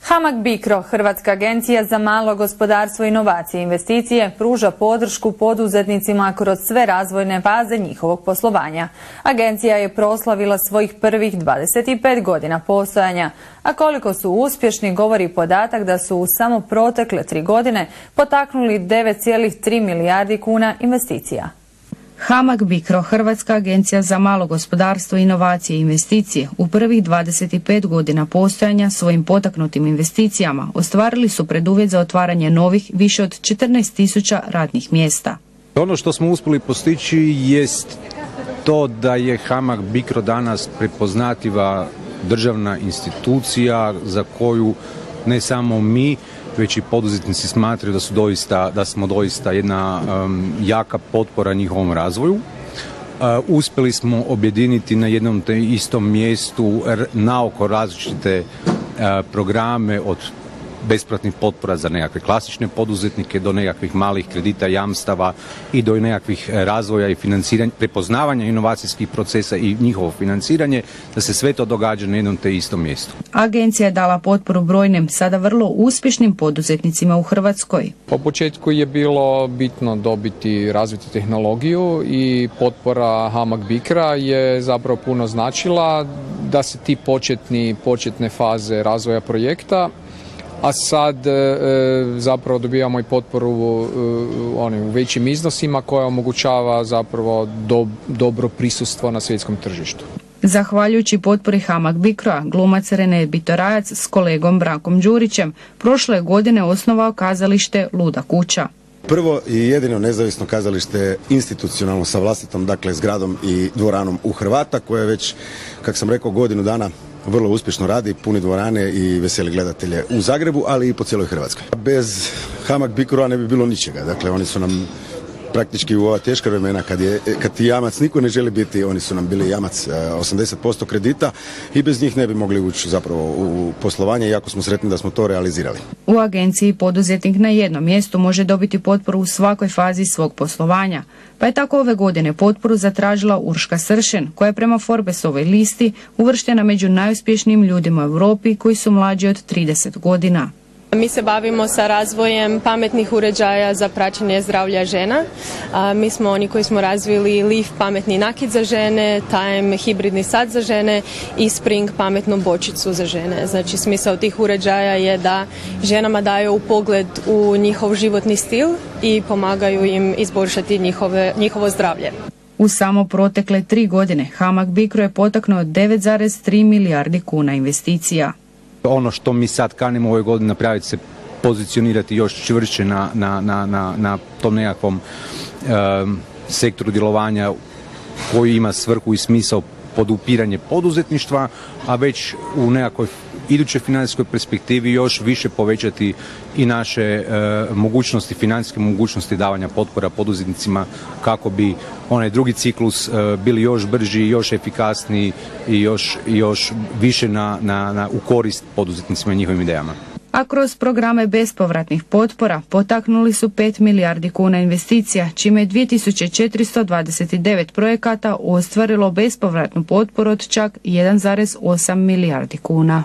HAMAG BICRO, Hrvatska agencija za malo gospodarstvo, inovacije i investicije, pruža podršku poduzetnicima kroz sve razvojne faze njihovog poslovanja. Agencija je proslavila svojih prvih 25 godina postojanja, a koliko su uspješni govori podatak da su u samo protekle 3 godine potaknuli 9,3 milijardi kuna investicija. HAMAG BICRO, Hrvatska agencija za malo gospodarstvo, inovacije i investicije, u prvih 25 godina postojanja svojim potaknutim investicijama ostvarili su preduvjet za otvaranje novih više od 14.000 radnih mjesta. Ono što smo uspjeli postići jest to da je HAMAG BICRO danas prepoznatljiva državna institucija za koju ne samo mi, već i poduzetnici smatraju da smo doista jedna jaka potpora njihovom razvoju. Uspjeli smo objediniti na jednom te istom mjestu naoko različite programe od besplatnih potpora za nekakve klasične poduzetnike do nekakvih malih kredita, jamstava i do nekakvih razvoja i financiranja, prepoznavanja inovacijskih procesa i njihovo financiranje, da se sve to događa na jednom te istom mjestu. Agencija je dala potporu brojnim, sada vrlo uspješnim poduzetnicima u Hrvatskoj. Po početku je bilo bitno dobiti, razviti tehnologiju i potpora HAMAG BICRA je zapravo puno značila da se ti početne faze razvoja projekta, a sad zapravo dobijamo i potporu u većim iznosima koja omogućava zapravo dobro prisustvo na svjetskom tržištu. Zahvaljujući potpori HAMAG BICRO-a, glumac Rene Bitorajac s kolegom Brankom Đurićem prošle godine osnovao kazalište Luda kuća. Prvo i jedino nezavisno kazalište institucionalno sa vlastitom, dakle, zgradom i dvoranom u Hrvata, koje već, kako sam rekao, godinu dana vrlo uspješno radi, puni dvorane i veseli gledatelje u Zagrebu, ali i po cijeloj Hrvatskoj. Bez HAMAG BICRO-a ne bi bilo ničega. Dakle, oni su nam praktički u ova teška vremena kad ti jamac niko ne želi biti, oni su nam bili jamac 80% kredita i bez njih ne bi mogli ući zapravo u poslovanje, jako smo sretni da smo to realizirali. U agenciji poduzetnik na jednom mjestu može dobiti potporu u svakoj fazi svog poslovanja, pa je tako ove godine potporu zatražila Urška Sršen, koja je prema Forbesovoj listi uvrštena među najuspješnijim ljudima u Europi koji su mlađi od 30 godina. Mi se bavimo sa razvojem pametnih uređaja za praćenje zdravlja žena. Mi smo oni koji smo razvili Leaf pametni nakit za žene, Time hibridni sat za žene i Spring pametnu bočicu za žene. Znači, smisao tih uređaja je da ženama daju pogled u njihov životni stil i pomagaju im izboljšati njihovo zdravlje. U samo protekle 3 godine HAMAG BICRO je potaknuo 9,3 milijardi kuna investicija. Ono što mi sad kanimo ove godine napraviti se pozicionirati još čvršće na tom nekakvom sektoru djelovanja koji ima svrhu i smisao podupiranje poduzetništva, a već u nekakvoj idućoj financijskoj perspektivi još više povećati i naše mogućnosti, financijske mogućnosti davanja potpora poduzetnicima kako bi onaj drugi ciklus bili još brži, još efikasniji i još više u korist poduzetnicima i njihovim idejama. A kroz programe bespovratnih potpora potaknuli su 5 milijardi kuna investicija, čime je 2429 projekata ostvarilo bespovratnu potporu od čak 1,8 milijardi kuna.